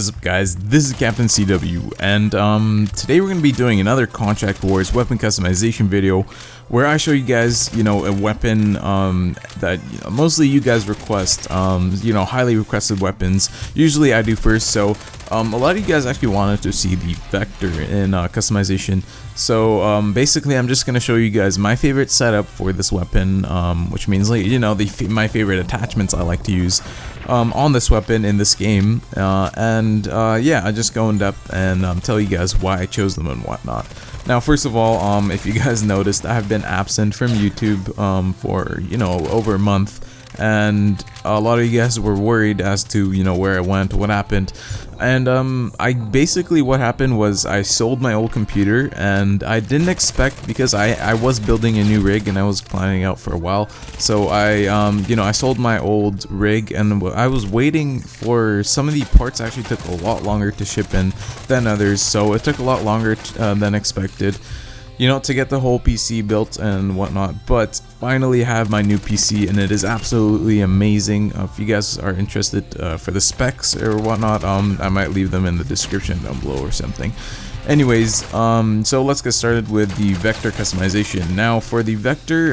is up, guys? This is CaptainCW, and today we're going to be doing another Contract Wars weapon customization video where I show you guys, a weapon that mostly you guys request, highly requested weapons. Usually I do first, so a lot of you guys actually wanted to see the Vector in customization. So basically I'm just going to show you guys my favorite setup for this weapon, which means my favorite attachments I like to use on this weapon in this game, yeah, I just go in depth and tell you guys why I chose them and whatnot. Now, first of all, if you guys noticed, I have been absent from YouTube for over a month, and a lot of you guys were worried as to where I went, what happened. And what happened was I sold my old computer, and I didn't expect, because I was building a new rig and I was planning out for a while. So I sold my old rig, and I was waiting for some of the parts. Actually took a lot longer to ship in than others, so it took a lot longer than expected, to get the whole PC built and whatnot. But finally I have my new PC, and it is absolutely amazing. If you guys are interested for the specs or whatnot, I might leave them in the description down below or something. Anyways, so let's get started with the Vector customization. Now for the Vector,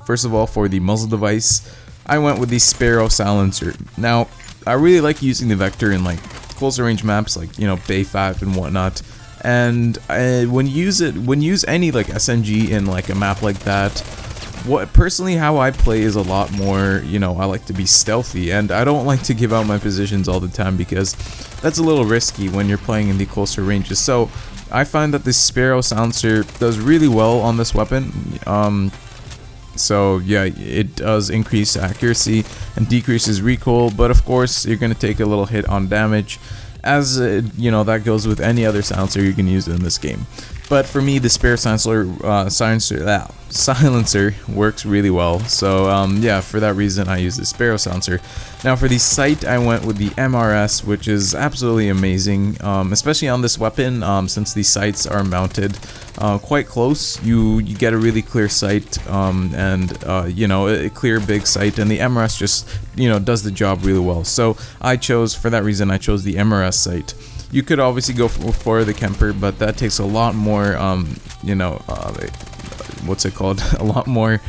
first of all, for the muzzle device, I went with the Sparrow silencer. Now I really like using the Vector in closer range maps like Bay 5 and whatnot. And when you use any SMG in a map like that, personally how I play is a lot more, I like to be stealthy, and I don't like to give out my positions all the time because that's a little risky when you're playing in the closer ranges. So I find that the Sparrow silencer does really well on this weapon. So yeah, it does increase accuracy and decreases recoil, but of course you're going to take a little hit on damage, as that goes with any other silencer you can use in this game. But for me, the Sparrow silencer works really well. So yeah, for that reason I use the Sparrow silencer. Now for the sight, I went with the MRS, which is absolutely amazing, especially on this weapon, since the sights are mounted quite close. You get a really clear sight, and a clear big sight, and the MRS just does the job really well. So for that reason I chose the MRS sight. You could obviously go for the Kemper, but that takes a lot more what's it called, a lot more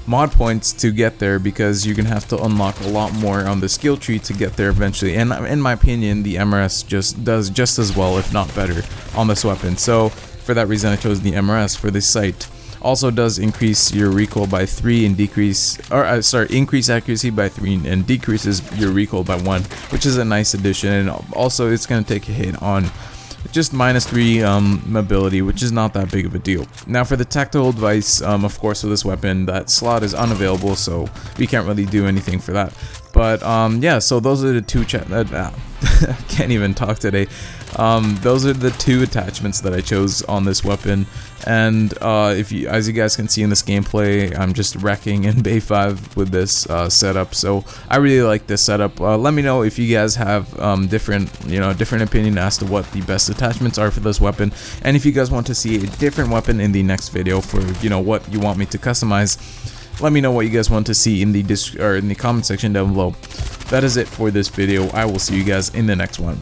mod points to get there, because you're gonna have to unlock a lot more on the skill tree to get there eventually. And in my opinion, the MRS does just as well, if not better, on this weapon. So for that reason I chose the MRS. For the sight, also does increase your recoil by 3 and increase accuracy by 3 and decreases your recoil by 1, which is a nice addition. And also it's going to take a hit on just -3 mobility, which is not that big of a deal. Now for the tactile device, of course for this weapon that slot is unavailable, so we can't really do anything for that. But yeah, so those are the two I can't even talk today. Those are the two attachments that I chose on this weapon. And as you guys can see in this gameplay, I'm just wrecking in Bay 5 with this setup. So I really like this setup. Let me know if you guys have different opinion as to what the best attachments are for this weapon, and if you guys want to see a different weapon in the next video for what you want me to customize. Let me know what you guys want to see in the comment section down below. That is it for this video. I will see you guys in the next one.